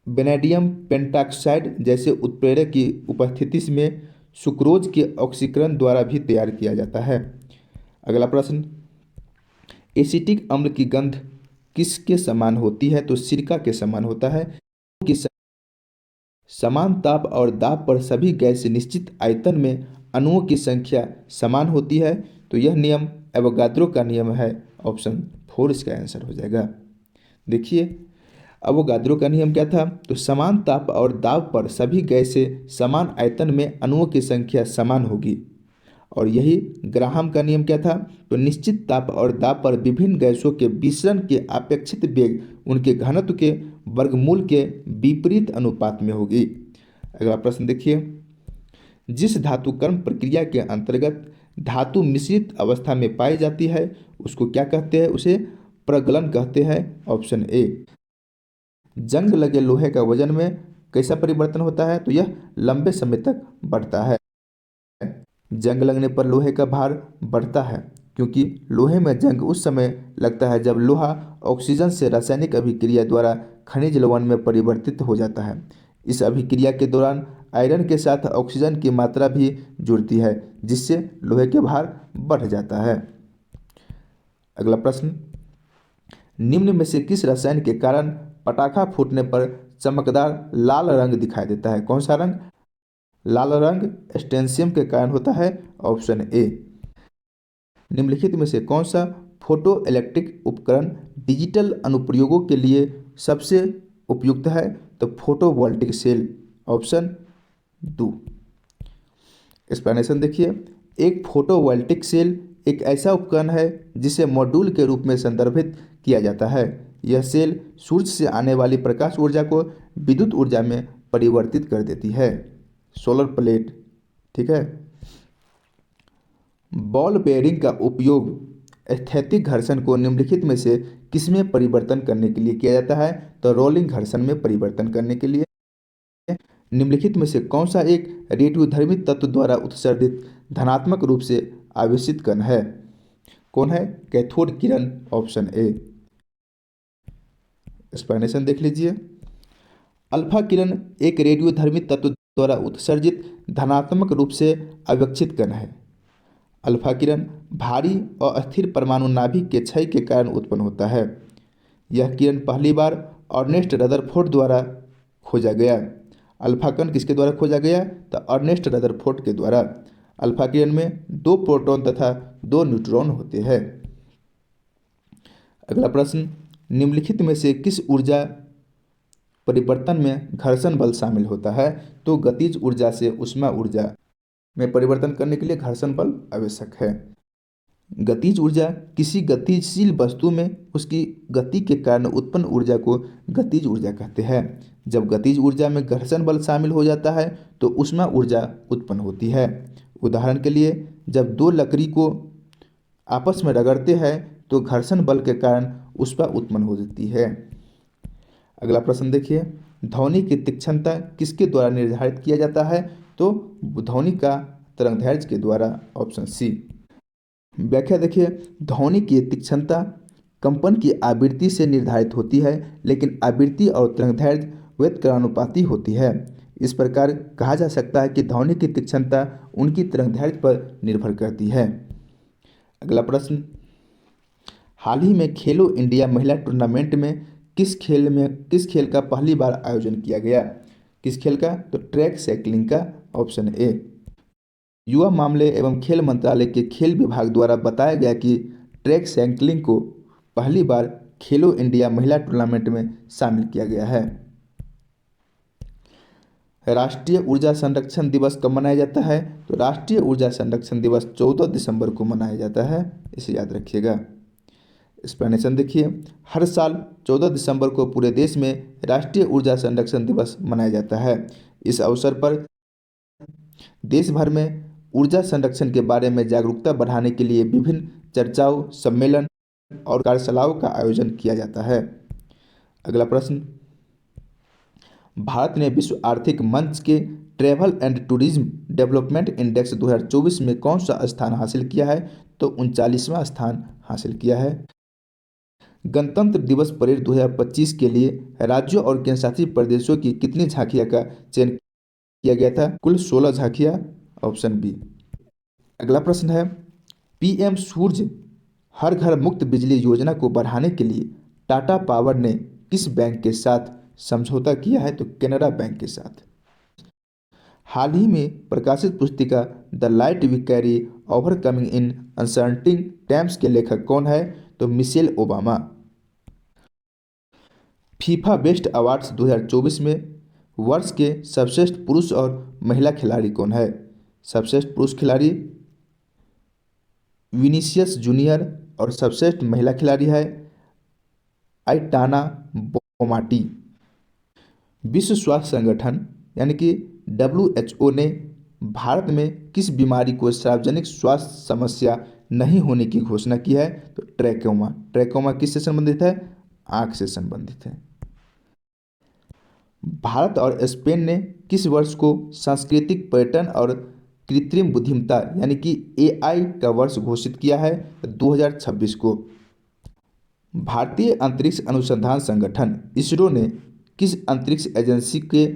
वेनेडियम पेंटॉक्साइड जैसे उत्प्रेरक की उपस्थिति में सुक्रोज के ऑक्सीकरण द्वारा भी तैयार किया जाता है। अगला प्रश्न, एसिटिक अम्ल की गंध किसके समान होती है? तो सिरका के समान होता है। कि समान ताप और दाब पर सभी गैस निश्चित आयतन में अणुओं की संख्या समान होती है, तो यह नियम एवोगाद्रो का नियम है। ऑप्शन 4 इसका आंसर हो जाएगा। देखिए, एवोगाद्रो का नियम क्या था? तो समान ताप और दाब पर सभी गैसें समान आयतन में अणुओं की संख्या समान होगी। और यही ग्राहम का नियम क्या था? तो निश्चित ताप और दाब पर विभिन्न गैसों के विसरण के अपेक्षित वेग उनके घनत्व के वर्गमूल के विपरीत अनुपात में होगी। अगला प्रश्न देखिए, जिस धातु कर्म प्रक्रिया के अंतर्गत धातु मिश्रित अवस्था में पाई जाती है उसको क्या कहते हैं? उसे प्रगलन कहते हैं। Option A. जंग लगे लोहे का वजन में कैसा परिवर्तन होता है? तो यह लंबे समय तक बढ़ता है। जंग लगने पर लोहे का भार बढ़ता है क्योंकि लोहे में जंग उस समय लगता है जब लोहा ऑक्सीजन से रासायनिक अभिक्रिया द्वारा खनिज लवण में परिवर्तित हो जाता है। इस अभिक्रिया के दौरान आयरन के साथ ऑक्सीजन की मात्रा भी जुड़ती है जिससे लोहे के भार बढ़ जाता है। अगला प्रश्न, निम्न में से किस रसायन के कारण पटाखा फूटने पर चमकदार लाल रंग दिखाई देता है? कौन सा रंग? लाल रंग स्टेंसियम के कारण होता है। Option A. निम्नलिखित में से कौन सा फोटो इलेक्ट्रिक उपकरण डिजिटल अनुप्रयोगों के लिए सबसे उपयुक्त है? तो फोटोवोल्टिक सेल। ऑप्शन 2। एक्सप्लेनेशन देखिए, एक फोटोवोल्टिक सेल एक ऐसा उपकरण है जिसे मॉड्यूल के रूप में संदर्भित किया जाता है। यह सेल सूर्य से आने वाली प्रकाश ऊर्जा को विद्युत ऊर्जा में परिवर्तित कर देती है। Solar plate. ठीक है, बॉल बेयरिंग का उपयोग स्थैतिक घर्षण को निम्नलिखित में से किसमें परिवर्तन करने के लिए किया जाता है? तो रोलिंग घर्षण में परिवर्तन करने के लिए। निम्नलिखित में से कौन सा एक रेडियोधर्मी तत्व द्वारा उत्सर्जित धनात्मक रूप से आवेशित कण है? कौन है? Cathode Kiran, option A. Explanation देख लीजिए। अल्फा किरण एक रेडियोधर्मी तत्व द्वारा उत्सर्जित धनात्मक रूप से आवेक्षित कण है। अल्फा किरण भारी और अस्थिर परमाणु नाभिक के क्षय के कारण उत्पन्न होता है। यह किरण पहली बार अर्नेस्ट रदरफोर्ड द्वारा खोजा गया। अल्फा कण किसके द्वारा खोजा गया? तो अर्नेस्ट रदरफोर्ड के द्वारा। अल्फा किरण में 2 प्रोटॉन तथा 2 न्यूट्रॉन होते हैं। अगला प्रश्न, निम्नलिखित में से किस ऊर्जा परिवर्तन में घर्षण बल शामिल होता है? तो गतिज ऊर्जा से ऊष्मा ऊर्जा में परिवर्तन करने के लिए घर्षण बल आवश्यक है। गतिज ऊर्जा किसी गतिशील वस्तु में उसकी गति के कारण उत्पन्न ऊर्जा को गतिज ऊर्जा कहते हैं। जब गतिज ऊर्जा में घर्षण बल शामिल हो जाता है तो ऊष्मा ऊर्जा उत्पन्न होती है। उदाहरण के लिए, जब 2 लकड़ी को आपस में रगड़ते हैं तो घर्षण बल के कारण ऊष्मा उत्पन्न हो जाती है। अगला प्रश्न देखिए, ध्वनि की तीक्ष्णता किसके द्वारा निर्धारित किया जाता है? तो ध्वनि का तरंगदैर्घ्य के द्वारा, ऑप्शन सी। व्याख्या देखिए, ध्वनि की तीक्ष्णता कंपन की आवृत्ति से निर्धारित होती है, लेकिन आवृत्ति और तरंगदैर्घ्य व्युत्क्रमानुपाती होती है। इस प्रकार कहा जा सकता है कि ध्वनि की तीक्ष्णता उनकी तरंगदैर्घ्य पर निर्भर करती है। अगला प्रश्न, हाल ही में खेलो इंडिया महिला टूर्नामेंट में किस खेल का पहली बार आयोजन किया गया? किस खेल का? तो ट्रैक साइकिलिंग का, ऑप्शन ए। युवा मामले एवं खेल मंत्रालय के खेल विभाग द्वारा बताया गया कि ट्रैक साइकिलिंग को पहली बार खेलो इंडिया महिला टूर्नामेंट में शामिल किया गया है। राष्ट्रीय ऊर्जा संरक्षण दिवस कब मनाया जाता है? तो राष्ट्रीय ऊर्जा संरक्षण दिवस 14 दिसंबर को मनाया जाता है, इसे याद रखिएगा। एक्सप्लेनेशन देखिए, हर साल 14 दिसंबर को पूरे देश में राष्ट्रीय ऊर्जा संरक्षण दिवस मनाया जाता है। इस अवसर पर देश भर में ऊर्जा संरक्षण के बारे में जागरूकता बढ़ाने के लिए विभिन्न चर्चाओं, सम्मेलन और कार्यशालाओं का आयोजन किया जाता है। अगला प्रश्न, भारत ने विश्व आर्थिक मंच के travel and tourism development index 2024 में कौन सा स्थान हासिल किया है? तो 39वां स्थान हासिल किया है। गणतंत्र दिवस परेड 2025 के लिए राज्यों और केंद्रशासित प्रदेशों की कितनी झांकियां का चयन किया गया था? कुल 16 झांकियां, ऑप्शन बी। अगला प्रश्न है, पीएम सूर्य हर घर मुफ्त बिजली योजना को बढ़ाने के लिए टाटा पावर ने किस बैंक के साथ समझौता किया है? तो कैनरा बैंक के साथ। हाल ही में प्रकाशित पुस्तिका the light we carry overcoming in uncertain times के लेखक कौन है? तो Michelle Obama. FIFA best awards 2024 में वर्ष के सर्वश्रेष्ठ पुरुष और महिला खिलाड़ी कौन है? सर्वश्रेष्ठ पुरुष खिलाड़ी विनीसियस जूनियर और सर्वश्रेष्ठ महिला खिलाड़ी है आइटाना बोमाटी। विश्व स्वास्थ्य संगठन यानी कि WHO ने भारत में किस बीमारी को सार्वजनिक स्वास्थ्य समस्या नहीं होने की घोषणा की है? तो ट्रैकोमा। ट्रैकोमा किससे संबंधित है? आँख से संबंधित है। भारत और स्पेन ने किस वर्ष को सांस्कृतिक पर्यटन और कृत्रिम बुद्धिमत्ता यानी कि AI का वर्ष घोषित किया है? 2026 को। भारतीय अंतरिक्ष अनुसंधान संगठन इसरो ने किस अंतरिक्ष एजेंसी के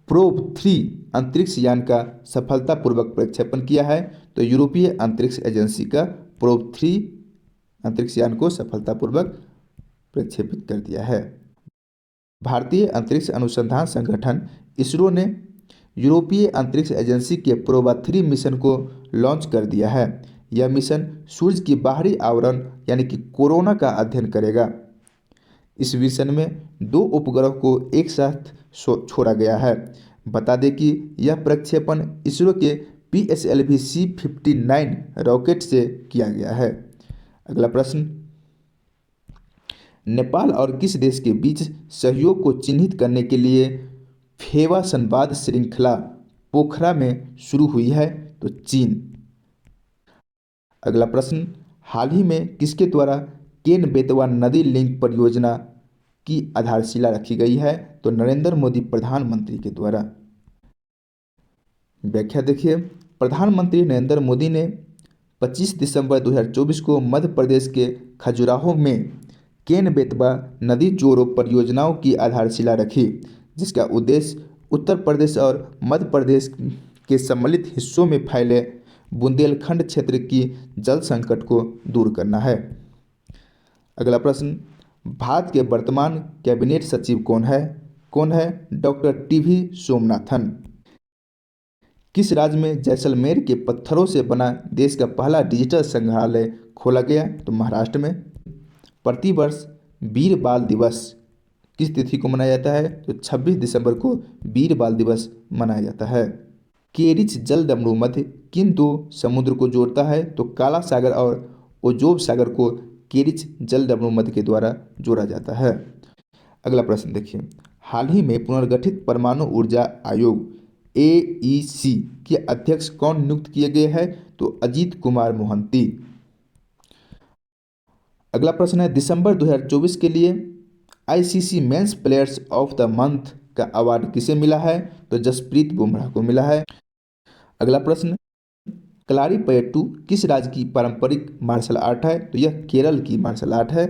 प्रोब 3 अंतरिक्ष यान का सफलतापूर्वक प्रक्षेपण किया है? तो यूरोपीय अंतरिक्ष एजेंसी का प्रोब 3 अंतरिक्ष यान को सफलतापूर्वक प्रक्षेपित कर दिया है। भारतीय अंतरिक्ष अनुसंधान संगठन इसरो ने यूरोपीय अंतरिक्ष एजेंसी के प्रोबा 3 मिशन को लॉन्च कर दिया है। यह मिशन सूर्य की बाहरी आवरण यानी कि कोरोना का अध्ययन करेगा। इस मिशन में 2 उपग्रह को एक साथ छोड़ा गया है। बता दें कि यह प्रक्षेपण इसरो के PSLV C-59 रॉकेट से किया गया है। अगला प्रश्न, नेपाल और किस देश के बीच सहयोग को चिन्हित करने के लिए फेवा संवाद श्रृंखला पोखरा में शुरू हुई है? तो चीन। अगला प्रश्न, हाल ही में किसके द्वारा केन बेतवा नदी लिंक परियोजना की आधारशिला रखी गई है? तो नरेंद्र मोदी प्रधानमंत्री के द्वारा। व्याख्या देखिए, प्रधानमंत्री नरेंद्र मोदी ने 25 दिसंबर 2024 को मध्य प्रदेश के खजुराहो में केन बेतवा नदी जोड़ो परियोजनाओं की आधारशिला रखी, जिसका उद्देश्य उत्तर प्रदेश और मध्य प्रदेश के सम्मिलित हिस्सों में फैले बुंदेलखंड क्षेत्र की जल संकट को दूर करना है। अगला प्रश्न, भारत के वर्तमान कैबिनेट सचिव कौन है? Doctor TV Somanathan. किस राज्य में जैसलमेर के पत्थरों से बना देश का पहला डिजिटल संग्रहालय खोला गया? तो महाराष्ट्र में। प्रतिवर्ष वीर बाल दिवस किस तिथि को मनाया जाता है? तो 26 दिसंबर को वीर बाल दिवस मनाया जाता है। केरिच जलडमरू मध्य किन दो समुद्र को जोड़ता है? तो काला सागर और ओजोव सागर को केरिच जलडमरू मध्य के द्वारा जोड़ा जाता है। अगला प्रश्न देखिए, हाल ही में पुनर्गठित परमाणु ऊर्जा आयोग AEC के अध्यक्ष कौन नियुक्त किए गए हैं? तो अजीत कुमार मोहंती। अगला प्रश्न है, दिसंबर 2024 के लिए ICC men's players of the month का अवार्ड किसे मिला है? तो जसप्रीत बुमराह को मिला है। अगला प्रश्न, कलारीपयट्टू किस राज्य की पारंपरिक मार्शल आर्ट है? तो यह केरल की मार्शल आर्ट है।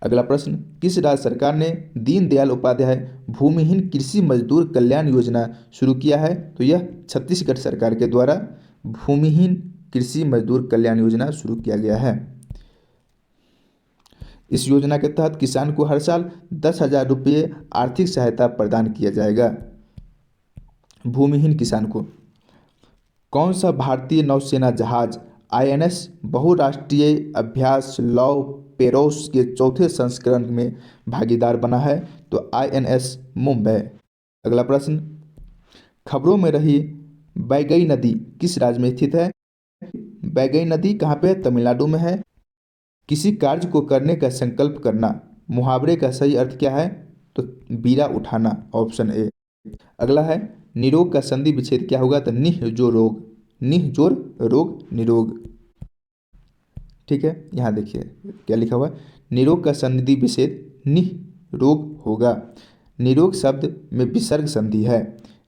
अगला प्रश्न, किस राज्य सरकार ने दीनदयाल उपाध्याय भूमिहीन कृषि मजदूर कल्याण योजना शुरू किया है? तो यह छत्तीसगढ़ सरकार के द्वारा भूमिहीन कृषि मजदूर कल्याण योजना शुरू किया गया है। इस योजना के तहत किसान को हर साल 10,000 रुपये आर्थिक सहायता प्रदान किया जाएगा भूमिहीन किसान को। कौन सा भारतीय नौसेना जहाज INS बहुराष्ट्रीय अभ्यास लौ पेरोस के चौथे संस्करण में भागीदार बना है? तो INS मुंबई। अगला प्रश्न, खबरों में रही बैगई नदी किस राज्य में स्थित है? बैगई नदी कहाँ पे है? तमिलनाडु में है। किसी कार्य को करने का संकल्प करना मुहावरे का सही अर्थ क्या है? तो बीड़ा उठाना, ऑप्शन ए। अगला है, निरोग का संधि विच्छेद क्या होगा? तो निह जोर रोग निरोग। ठीक है, यहाँ देखिए क्या लिखा हुआ है, निरोग का संधि विच्छेद निह रोग होगा। निरोग शब्द में विसर्ग संधि है।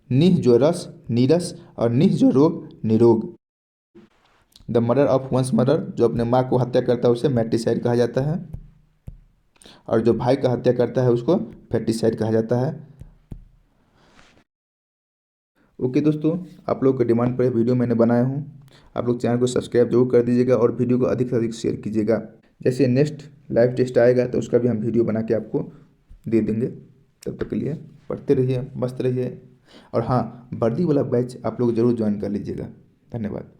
निह जो रस नीरस और निह जो रोग निरोग। The murder of once murder, जो अपने माँ को हत्या करता है उसे मैट्रिसाइड कहा जाता है, और जो भाई का हत्या करता है उसको फैटिसाइड कहा जाता है। ओके दोस्तों, आप लोग के डिमांड पर वीडियो मैंने बनाया हूँ। आप लोग चैनल को सब्सक्राइब जरूर कर दीजिएगा और वीडियो को अधिक से अधिक शेयर कीजिएगा। जैसे नेक्स्ट लाइव टेस्ट आएगा तो उसका भी हम वीडियो बना के आपको दे देंगे। तब तक के लिए पढ़ते रहिए, मस्त रहिए, और हाँ, वर्दी वाला बैच आप लोग जरूर ज्वाइन कर लीजिएगा। धन्यवाद।